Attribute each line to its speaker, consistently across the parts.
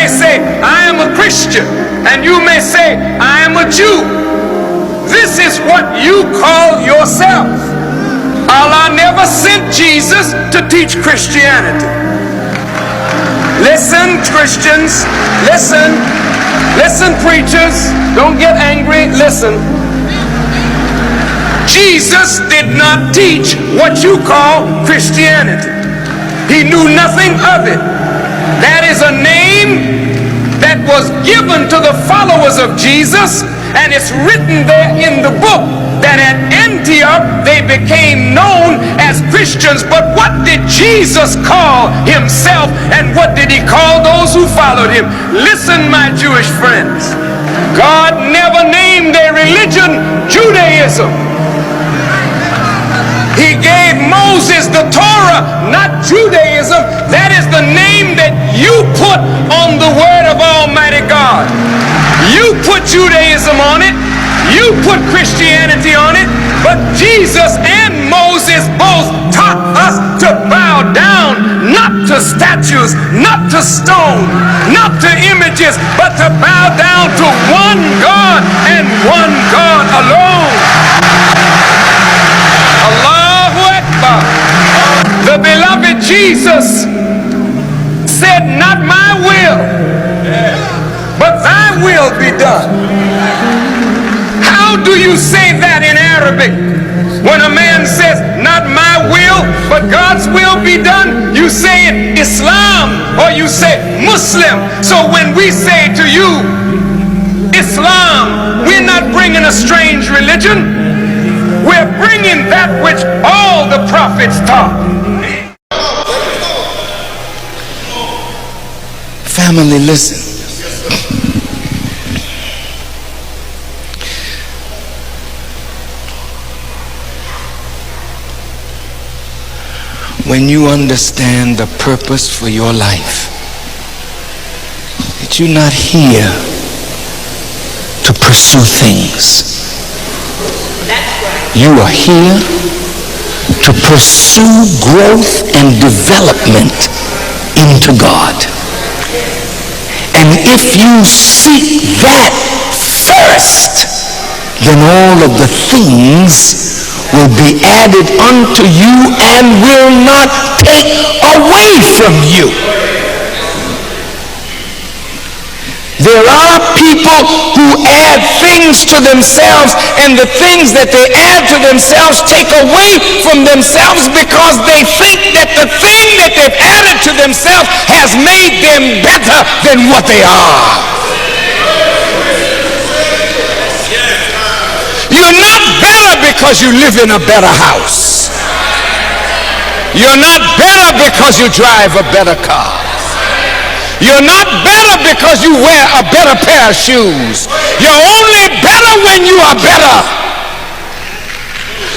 Speaker 1: may say, I am a Christian, and you may say, I am a Jew. This is what you call yourself. Allah never sent Jesus to teach Christianity. Listen, Christians, listen, listen, preachers, don't get angry, listen. Jesus did not teach what you call Christianity. He knew nothing of it. That is a name that was given to the followers of Jesus, and it's written there in the book that at Antioch they became known as Christians. But what did Jesus call himself, and what did he call those who followed him? Listen, my Jewish friends, God never named a religion Judaism. He gave Moses the Torah, not Judaism. That is the name that you put on the word of Almighty God. You put Judaism on it, you put Christianity on it, but Jesus and Moses both taught us to bow down, not to statues, not to stone, not to images, but to bow down to one God and one God alone. Allahu Akbar. The beloved Jesus said, not my will, but thy will be done. How do you say that in Arabic? When a man says, not my will, but God's will be done, you say it Islam, or you say Muslim. So when we say to you, Islam, we're not bringing a strange religion. We're bringing that which all the prophets taught.
Speaker 2: Family, listen. When you understand the purpose for your life, that you're not here to pursue things. You are here to pursue growth and development into God. And if you seek that first, then all of the things will be added unto you and will not take away from you. There are people who add things to themselves, and the things that they add to themselves take away from themselves because they think that the thing that they've added to themselves has made them better than what they are. You're not better because you live in a better house. You're not better because you drive a better car. You're not better because you wear a better pair of shoes. You're only better when you are better.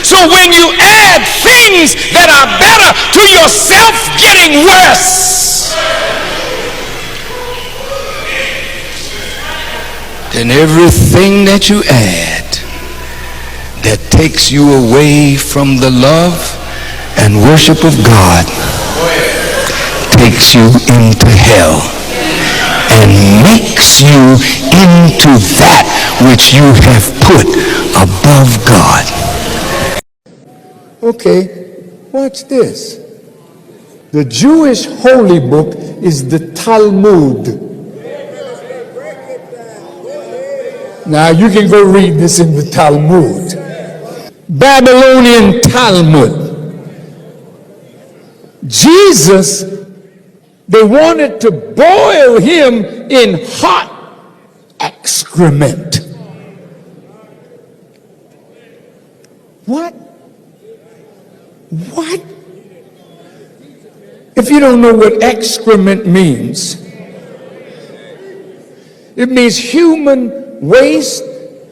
Speaker 2: So when you add things that are better to yourself, getting worse, then everything that you add that takes you away from the love and worship of God takes you into hell and makes you into that which you have put above God.
Speaker 3: Okay, watch this. The Jewish holy book is the Talmud. Now you can go read this in the Talmud. Babylonian Talmud. Jesus, they wanted to boil him in hot excrement. What? What? If you don't know what excrement means, it means human waste,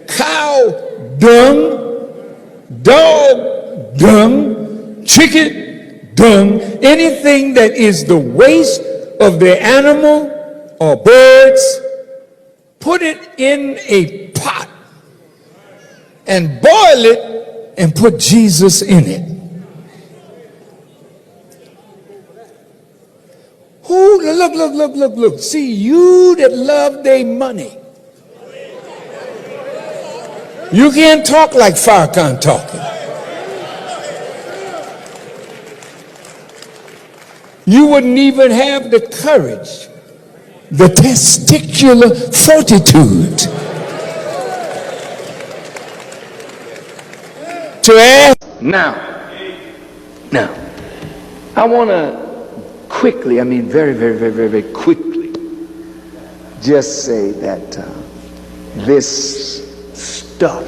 Speaker 3: cow dung, dog dung, chicken dung, anything that is the waste of the animal or birds, put it in a pot and boil it and put Jesus in it. Who, look. See, you that love their money. You can't talk like Farrakhan talking. You wouldn't even have the courage, the testicular fortitude to ask.
Speaker 1: Now, I want to quickly, very quickly, just say that this stuff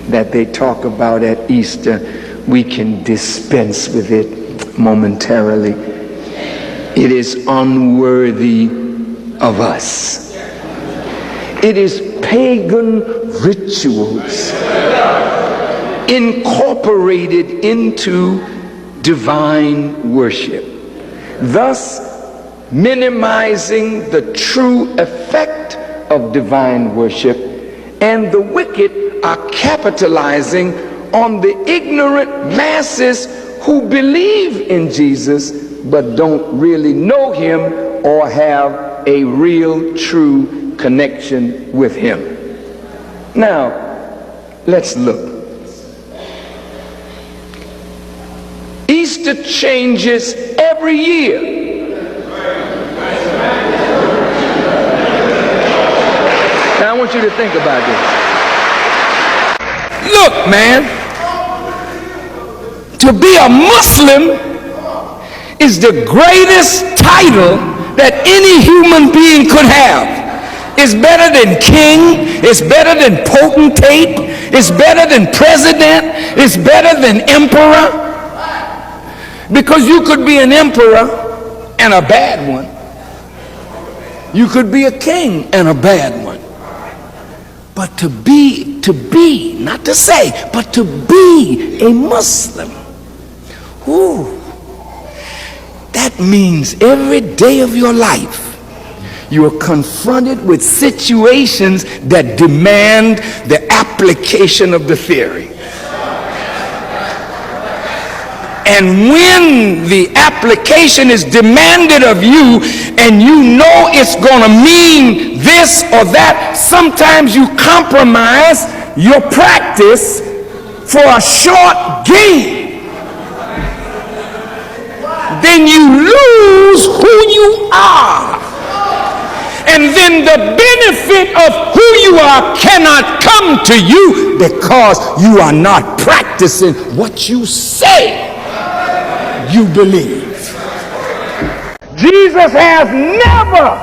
Speaker 1: that they talk about at Easter, we can dispense with it momentarily. It is unworthy of us. It is pagan rituals incorporated into divine worship, thus minimizing the true effect of divine worship, and the wicked are capitalizing on the ignorant masses who believe in Jesus but don't really know him or have a real true connection with him. Now, let's look. Easter changes every year. Now I want you to think about this. Look, man, to be a Muslim is the greatest title that any human being could have. It's better than king, it's better than potentate, it's better than president, it's better than emperor. Because you could be an emperor and a bad one. You could be a king and a bad one. But to be, not to say, but to be a Muslim, ooh, that means every day of your life you are confronted with situations that demand the application of the theory. And when the application is demanded of you and you know it's going to mean this or that, sometimes you compromise your practice for a short gain. Then you lose who you are. And then the benefit of who you are cannot come to you because you are not practicing what you say you believe. Jesus has never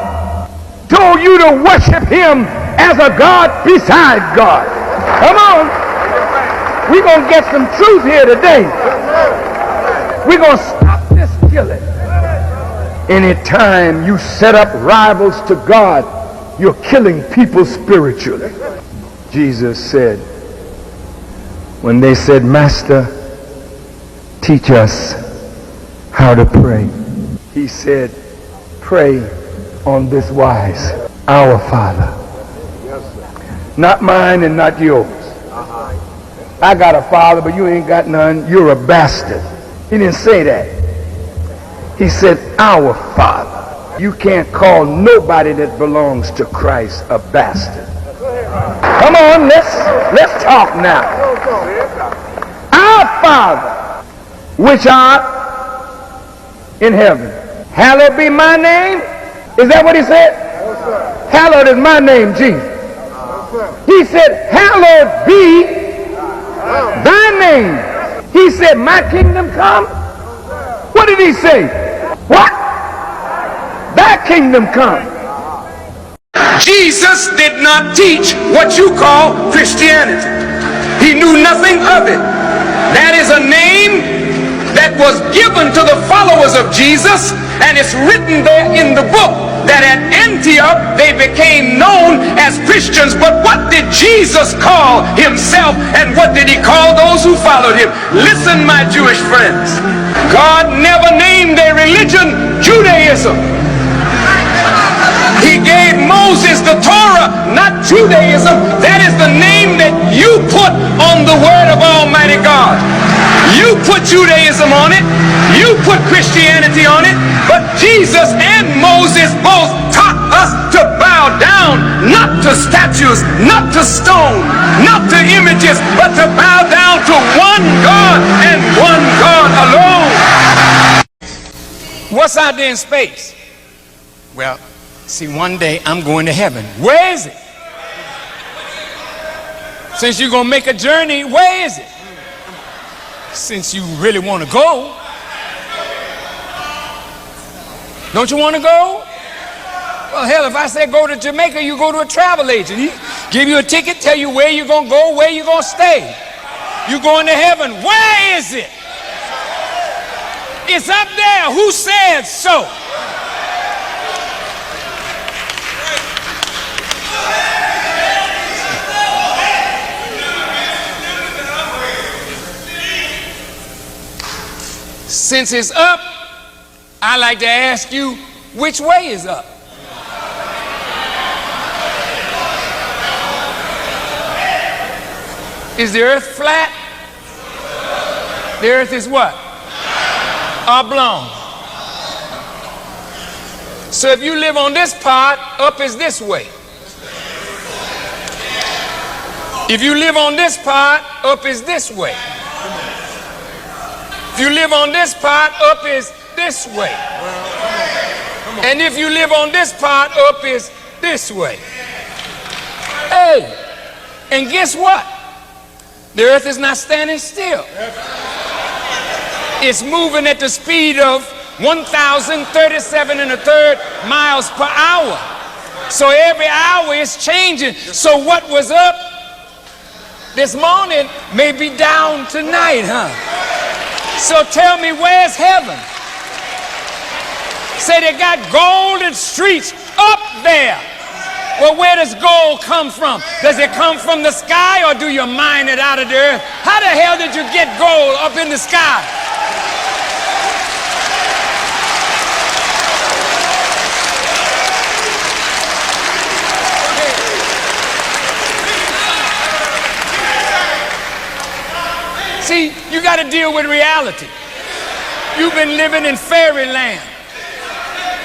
Speaker 1: told you to worship him as a God beside God. Come on. We're going to get some truth here today. We're going to stop this killing. Anytime you set up rivals to God, you're killing people spiritually. Jesus said, when they said, Master, teach us how to pray, he said, pray on this wise: Our Father. Not mine and not yours. I got a father, but you ain't got none. You're a bastard. He didn't say that. He said, Our Father. You can't call nobody that belongs to Christ a bastard. Come on, let's talk now. Our Father, which art in heaven, hallowed be my name. Is that what he said? Hallowed is my name, Jesus. He said, hallowed be thy name. He said, my kingdom come. What did he say? What? Thy kingdom come. Jesus did not teach what you call Christianity. He knew nothing of it. That is a name that was given to the followers of Jesus, and it's written there in the book that at Antioch they became known as Christians. But what did Jesus call himself, and what did he call those who followed him? Listen, my Jewish friends, God never named their religion Judaism. He gave Moses the Torah, not Judaism. That is the name that you put on the word of Almighty God. You put Judaism on it, you put Christianity on it, but Jesus and Moses both taught us to bow down, not to statues, not to stone, not to images, but to bow down to one God and one God alone. What's out there in space? Well, see, one day I'm going to heaven. Where is it? Since you're going to make a journey, where is it? Since you really want to go. Don't you want to go? Well, hell, if I say go to Jamaica, you go to a travel agent. He give you a ticket, tell you where you're going to go, where you're going to stay. You're going to heaven. Where is it? It's up there. Who said so? Since it's up, I like to ask you, which way is up? Is the earth flat? The earth is what? Oblong. So if you live on this part, up is this way. If you live on this part, up is this way. If you live on this part, up is this way. And if you live on this part, up is this way. Hey, and guess what? The earth is not standing still. It's moving at the speed of 1,037 1/3 miles per hour. So every hour it's changing. So what was up this morning may be down tonight, huh? So tell me, where's heaven? Say they got golden streets up there. Well, where does gold come from? Does it come from the sky, or do you mine it out of the earth? How the hell did you get gold up in the sky? See, you got to deal with reality. You've been living in fairyland,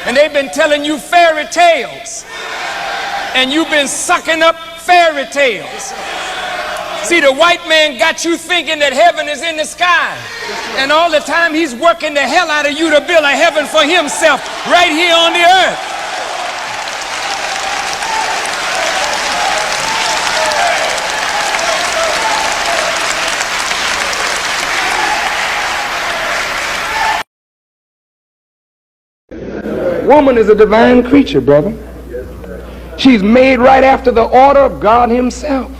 Speaker 1: and they've been telling you fairy tales, and you've been sucking up fairy tales. See, the white man got you thinking that heaven is in the sky, and all the time he's working the hell out of you to build a heaven for himself right here on the earth. Woman is a divine creature, brother. She's made right after the order of God himself.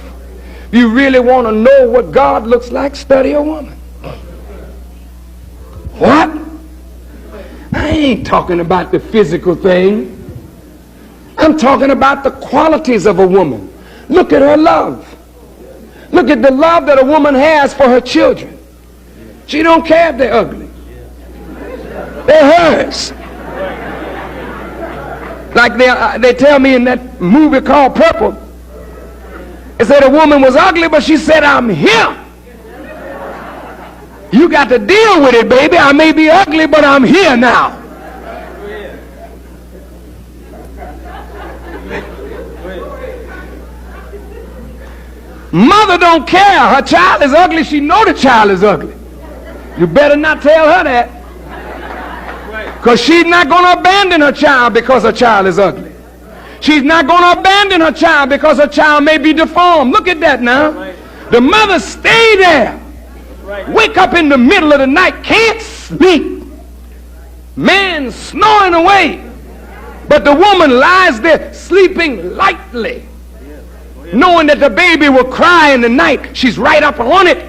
Speaker 1: If you really want to know what God looks like, study a woman. What? I ain't talking about the physical thing. I'm talking about the qualities of a woman. Look at her love. Look at the love that a woman has for her children. She don't care if they're ugly. They're hers. Like they tell me in that movie called Purple, it said a woman was ugly, but she said, I'm here. You got to deal with it, baby. I may be ugly, but I'm here now. Mother don't care. Her child is ugly. She know the child is ugly. You better not tell her that. Because she's not going to abandon her child because her child is ugly. She's not going to abandon her child because her child may be deformed. Look at that now. The mother stay there. Wake up in the middle of the night, can't sleep. Man snoring away. But the woman lies there sleeping lightly, knowing that the baby will cry in the night. She's right up on it.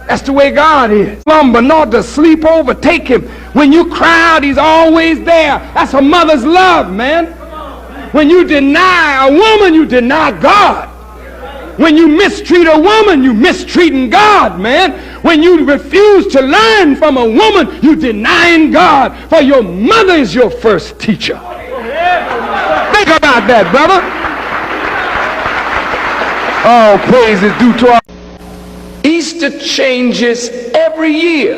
Speaker 1: That's the way God is. Slumber nor to sleep overtake him. When you cry out, he's always there. That's a mother's love, man. When you deny a woman, you deny God. When you mistreat a woman, you mistreating God, man. When you refuse to learn from a woman, you denying God. For your mother is your first teacher. Think about that, brother. Oh, praise is due to our Easter changes everything. every year.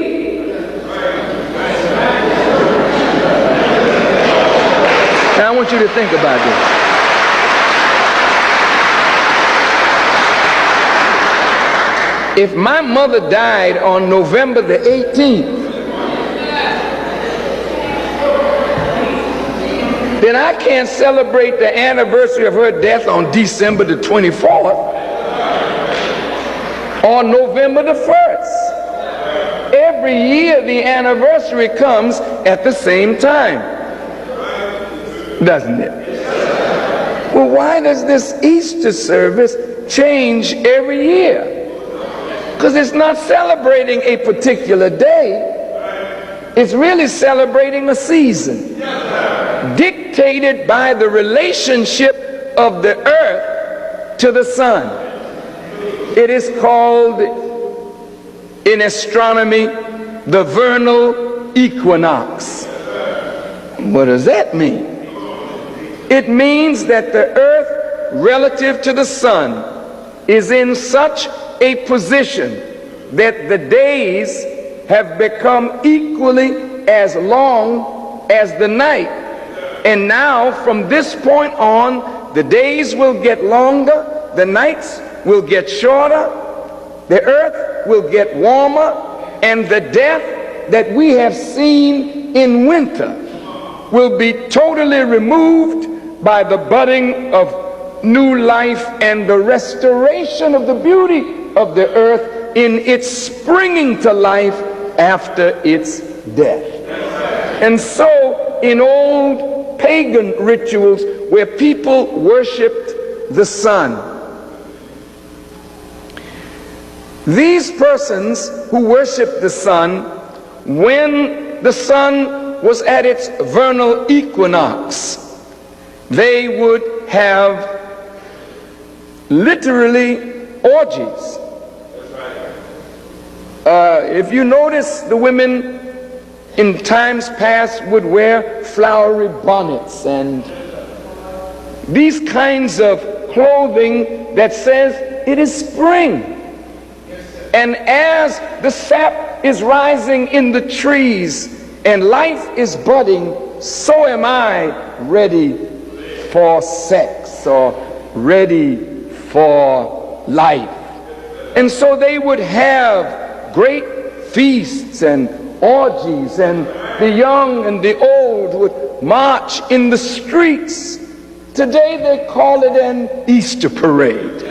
Speaker 1: Now I want you to think about this. If my mother died on November the 18th, then I can't celebrate the anniversary of her death on December the 24th or November the 1st. Every year the anniversary comes at the same time, doesn't it? Well, why does this Easter service change every year? Because it's not celebrating a particular day. It's really celebrating a season dictated by the relationship of the earth to the sun. It is called in astronomy the vernal equinox. What does that mean? It means that the earth relative to the sun is in such a position that the days have become equally as long as the night. And now from this point on, the days will get longer, the nights will get shorter, the earth will get warmer, and the death that we have seen in winter will be totally removed by the budding of new life and the restoration of the beauty of the earth in its springing to life after its death. And so in old pagan rituals where people worshipped the sun, these persons who worshiped the sun, when the sun was at its vernal equinox, they would have literally orgies. If you notice, the women in times past would wear flowery bonnets and these kinds of clothing that says it is spring. And as the sap is rising in the trees and life is budding, so am I ready for sex or ready for life. And so they would have great feasts and orgies, and the young and the old would march in the streets. Today they call it an Easter parade.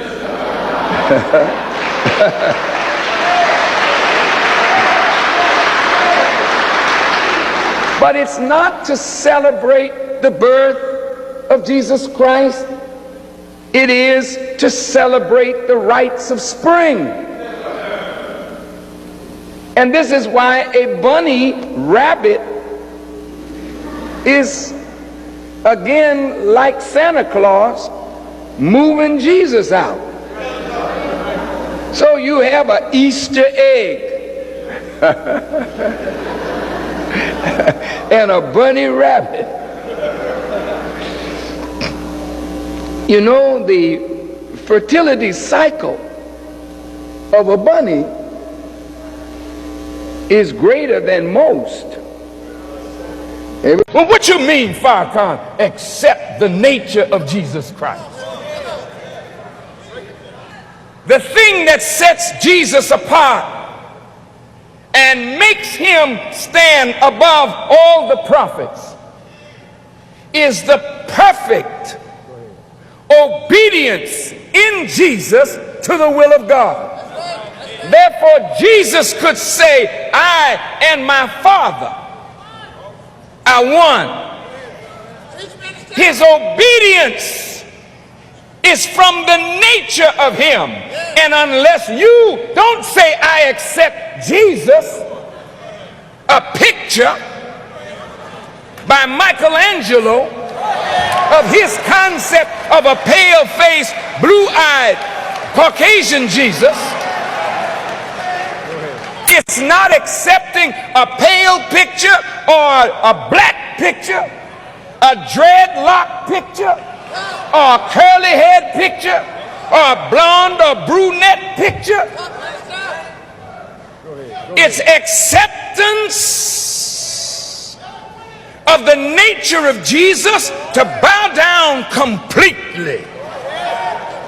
Speaker 1: But it's not to celebrate the birth of Jesus Christ. It is to celebrate the rites of spring. And this is why a bunny rabbit is, again, like Santa Claus, moving Jesus out. So you have an Easter egg and a bunny rabbit. You know, the fertility cycle of a bunny is greater than most.
Speaker 4: Well, what you mean, Farrakhan? Accept the nature of Jesus Christ.
Speaker 1: The thing that sets Jesus apart and makes him stand above all the prophets is the perfect obedience in Jesus to the will of God. Therefore, Jesus could say, I and my Father are one. His obedience is from the nature of him. And unless you don't say, I accept Jesus, a picture by Michelangelo of his concept of a pale-faced, blue-eyed Caucasian Jesus, it's not accepting a pale picture or a black picture, a dreadlock picture, or a curly head picture, or a blonde or brunette picture. It's acceptance of the nature of Jesus to bow down completely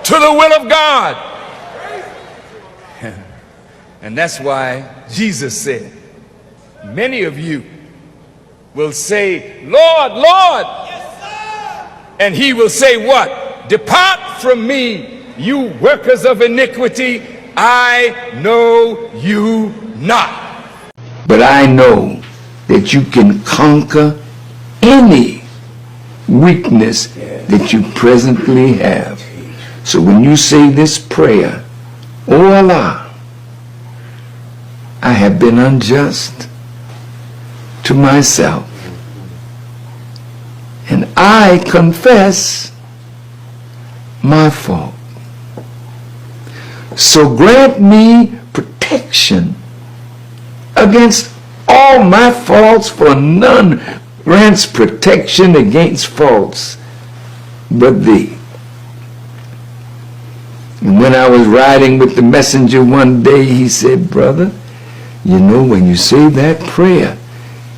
Speaker 1: to the will of God. And that's why Jesus said, many of you will say, Lord, Lord. And he will say what? Depart from me, you workers of iniquity. I know you not.
Speaker 2: But I know that you can conquer any weakness that you presently have. So when you say this prayer, oh Allah, I have been unjust to myself, and I confess my fault. So grant me protection against all my faults, for none grants protection against faults but thee. And when I was riding with the messenger one day, he said, brother, you know, when you say that prayer,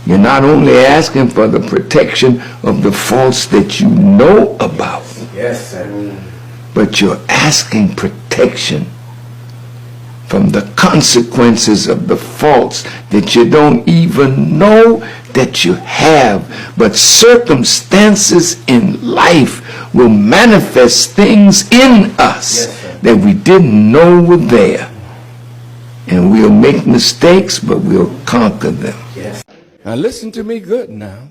Speaker 2: you're not only asking for the protection of the faults that you know about,
Speaker 1: Yes, sir.
Speaker 2: but you're asking protection from the consequences of the faults that you don't even know that you have. But circumstances in life will manifest things in us that we didn't know were there. And we'll make mistakes, but we'll conquer them.
Speaker 1: Yes. Now listen to me good now.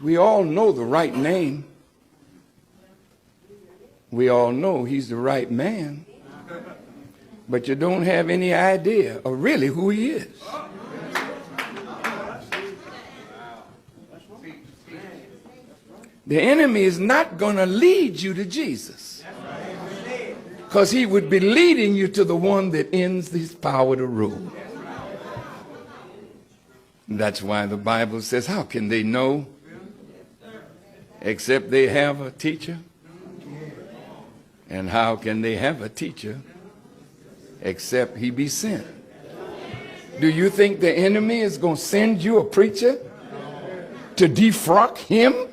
Speaker 1: We all know the right name. We all know he's the right man. But you don't have any idea of really who he is. The enemy is not going to lead you to Jesus, because he would be leading you to the one that ends his power to rule. That's why the Bible says, how can they know except they have a teacher? And how can they have a teacher except he be sent? Do you think the enemy is going to send you a preacher to defrock him?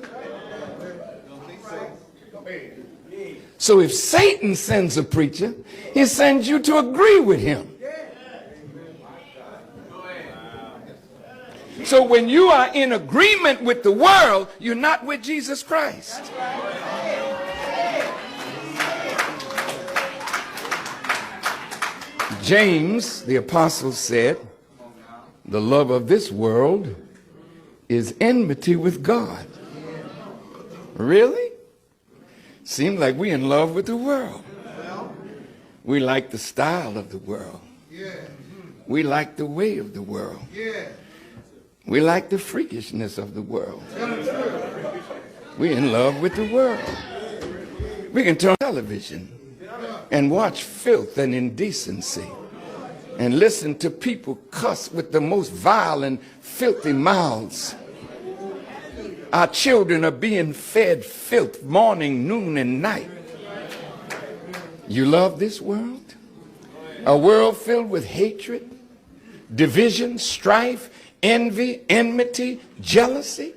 Speaker 1: So if Satan sends a preacher, he sends you to agree with him. So when you are in agreement with the world, you're not with Jesus Christ. James, the apostle, said, the love of this world is enmity with God. Really? Seems like we're in love with the world. We like the style of the world. We like the way of the world. We like the freakishness of the world. We're in love with the world. We can turn on television and watch filth and indecency and listen to people cuss with the most vile and filthy mouths. Our children are being fed filth morning, noon, and night. You love this world? A world filled with hatred, division, strife, envy, enmity, jealousy.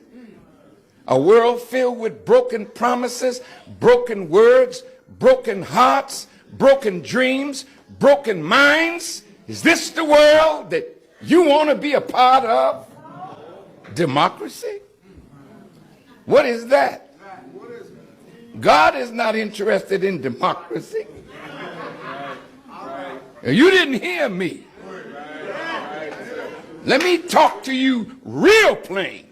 Speaker 1: A world filled with broken promises, broken words, broken hearts, broken dreams, broken minds. Is this the world that you want to be a part of? Democracy? What is that? God is not interested in democracy. You didn't hear me. Let me talk to you real plain.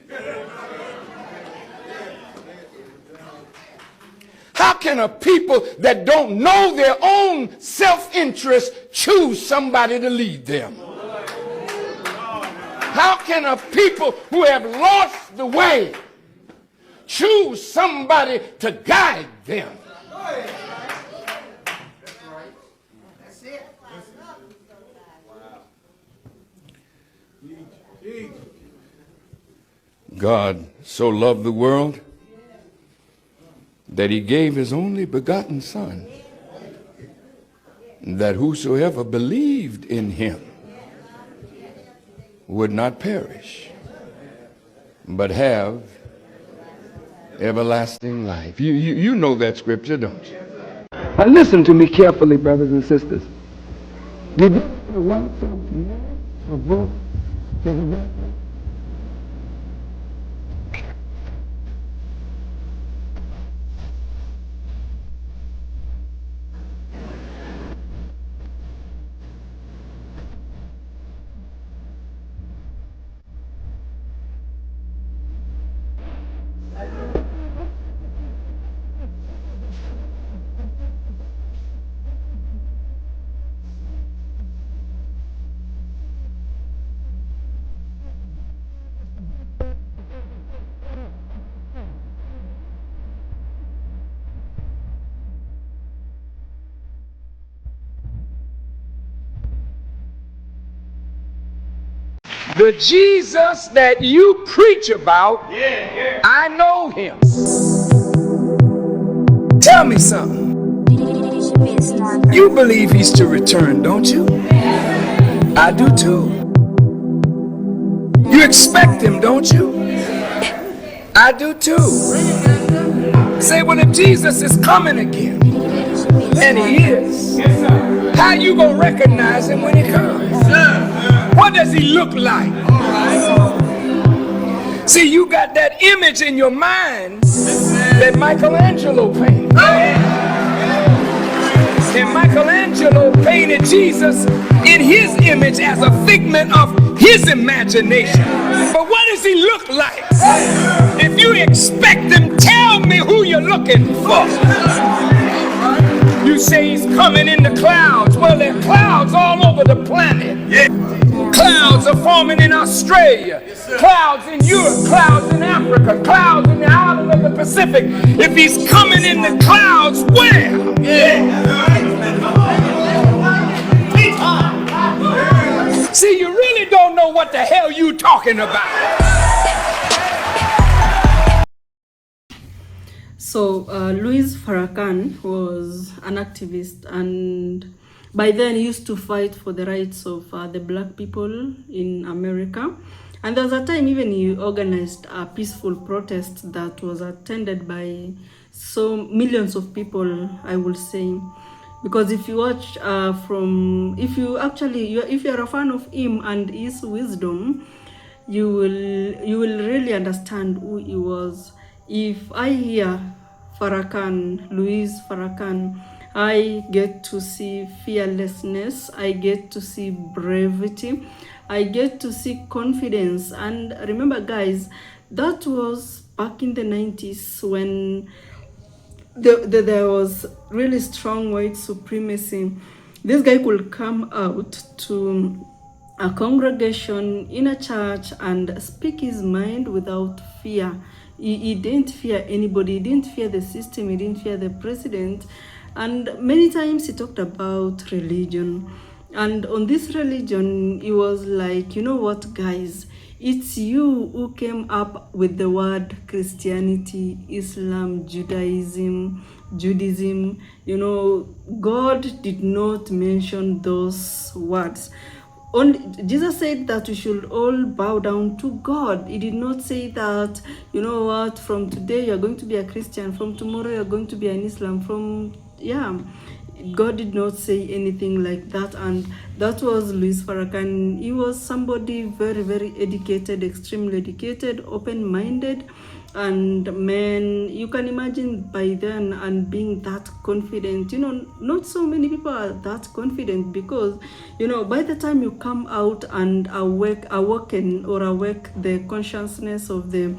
Speaker 1: How can a people that don't know their own self-interest choose somebody to lead them? How can a people who have lost the way choose somebody to guide them? God so loved the world that he gave his only begotten Son, that whosoever believed in him would not perish, but have everlasting life. You know that scripture, don't you? Now listen to me carefully, brothers and sisters. Did you want a book? The Jesus that you preach about, I know him. Tell me something. You believe he's to return, don't you? I do too. You expect him, don't you? I do too. Say, well, if Jesus is coming again, and he is, how you gonna recognize him when he comes? What does he look like? See, you got that image in your mind that Michelangelo painted. And Michelangelo painted Jesus in his image as a figment of his imagination. But what does he look like? If you expect him, tell me who you're looking for. You say he's coming in the clouds. Well, there are clouds all over the planet. Clouds are forming in Australia, clouds in Europe, clouds in Africa, clouds in the island of the Pacific. If he's coming in the clouds, where? See, you really don't know what the hell you talking about.
Speaker 5: So Louis Farrakhan was an activist, and by then he used to fight for the rights of the black people in America. And there was a time even he organized a peaceful protest that was attended by so millions of people, I will say. Because if you watch if you're a fan of him and his wisdom, you will really understand who he was. If I hear Farrakhan, Louis Farrakhan, I get to see fearlessness, I get to see brevity, I get to see confidence. And remember, guys, that was back in the 90s when there was really strong white supremacy. This guy could come out to a congregation in a church and speak his mind without fear. He didn't fear anybody, he didn't fear the system, he didn't fear the president. And many times he talked about religion. And on this religion, he was like, you know what, guys? It's you who came up with the word Christianity, Islam, Judaism. You know, God did not mention those words. Jesus said that we should all bow down to God. He did not say that, you know what, from today you're going to be a Christian, from tomorrow you're going to be an Islam, God did not say anything like that. And that was Louis Farrakhan. He was somebody very, very educated, extremely educated, open-minded. And man, you can imagine by then and being that confident, you know, not so many people are that confident, because, you know, by the time you come out and awaken the consciousness of the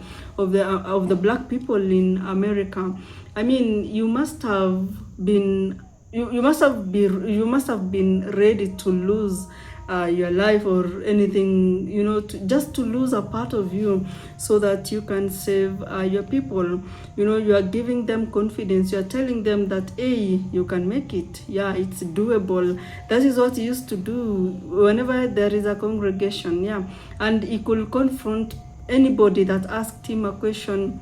Speaker 5: black people in America, I mean, you must have been ready to lose your life or anything, you know, just to lose a part of you so that you can save your people. You know, you are giving them confidence. You are telling them that, hey, you can make it. Yeah, it's doable. That is what he used to do whenever there is a congregation. Yeah, and he could confront anybody that asked him a question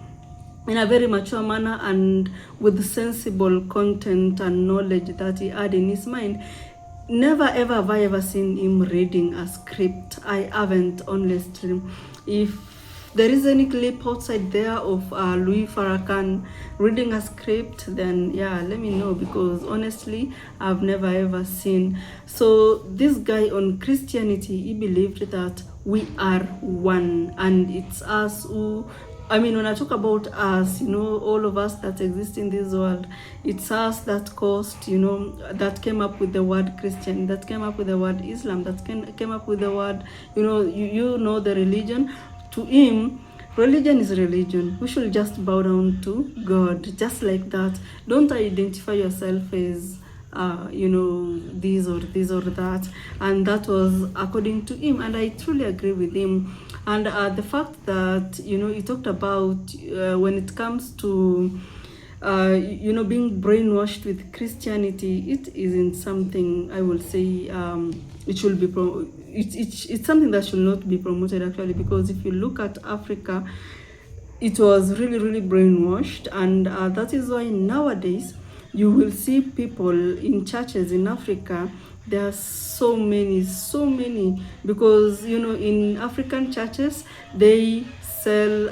Speaker 5: in a very mature manner and with sensible content and knowledge that he had in his mind. Never ever have I ever seen him reading a script. I haven't, honestly. If there is any clip outside there of Louis Farrakhan reading a script, then yeah, let me know, because honestly, I've never ever seen. So this guy on Christianity, he believed that we are one, and it's us who, I mean, when I talk about us, all of us that exist in this world, it's us that caused, that came up with the word Christian, that came up with the word Islam, that came up with the word, the religion. To him, religion is religion. We should just bow down to God, just like that. Don't identify yourself as this or this or that. And that was according to him, and I truly agree with him. And the fact that he talked about when it comes to being brainwashed with Christianity, it isn't something I will say it should be it's something that should not be promoted, actually, because if you look at Africa, it was really, really brainwashed, and that is why nowadays you will see people in churches in Africa. There are so many, because in African churches they sell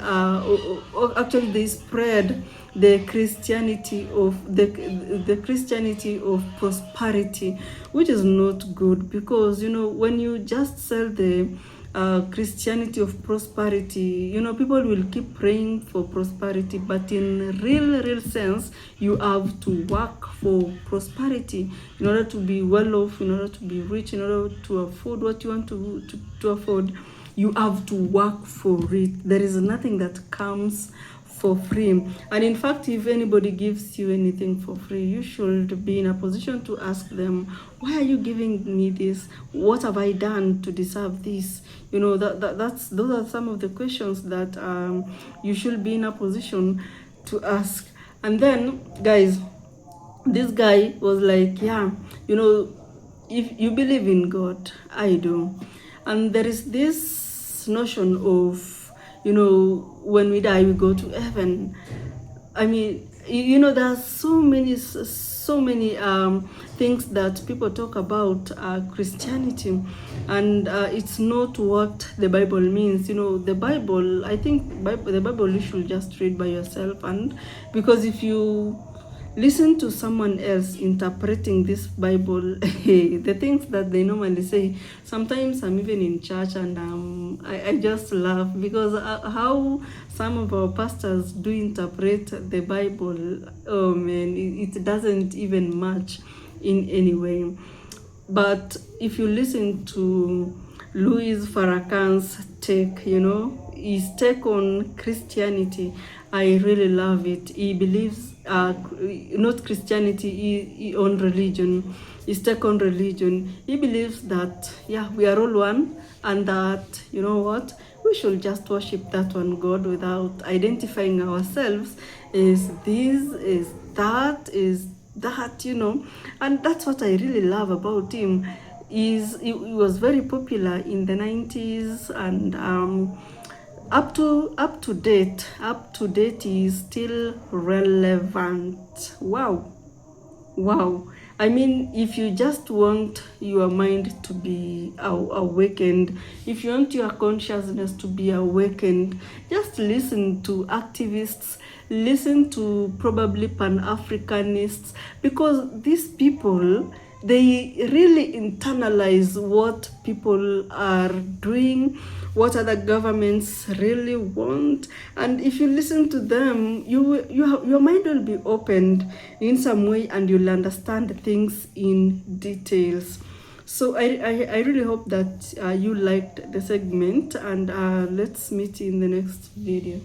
Speaker 5: actually they spread the Christianity of the Christianity of prosperity, which is not good, because when you just sell the Christianity of prosperity, people will keep praying for prosperity, but in real sense, you have to work for prosperity in order to be well off, in order to be rich, in order to afford what you want to afford. You have to work for it. There is nothing that comes for free. And in fact, if anybody gives you anything for free, you should be in a position to ask them, why are you giving me this? What have I done to deserve this? Those are some of the questions that you should be in a position to ask. And then, guys, this guy was like, yeah, if you believe in God, I do. And there is this notion of, when we die, we go to heaven. I mean, there are so many things that people talk about Christianity, and it's not what the Bible means. The Bible, I think the Bible you should just read by yourself, and because if you listen to someone else interpreting this Bible, the things that they normally say, sometimes I'm even in church and I just laugh, because how some of our pastors do interpret the Bible, oh man, it doesn't even match in any way. But if you listen to Louis Farrakhan's take, his take on Christianity, I really love it. He believes not Christianity, he on religion. His take on religion, he believes that we are all one, and that we should just worship that one God without identifying ourselves as this, is that, and that's what I really love about him. He was very popular in the 90s, and up to date he is still relevant. Wow. I mean, if you just want your mind to be awakened, if you want your consciousness to be awakened, just listen to activists, listen to probably Pan-Africanists, because these people, they really internalize what people are doing, what other governments really want. And if you listen to them, your mind will be opened in some way, and you'll understand things in details. So I really hope that you liked the segment, and let's meet in the next video.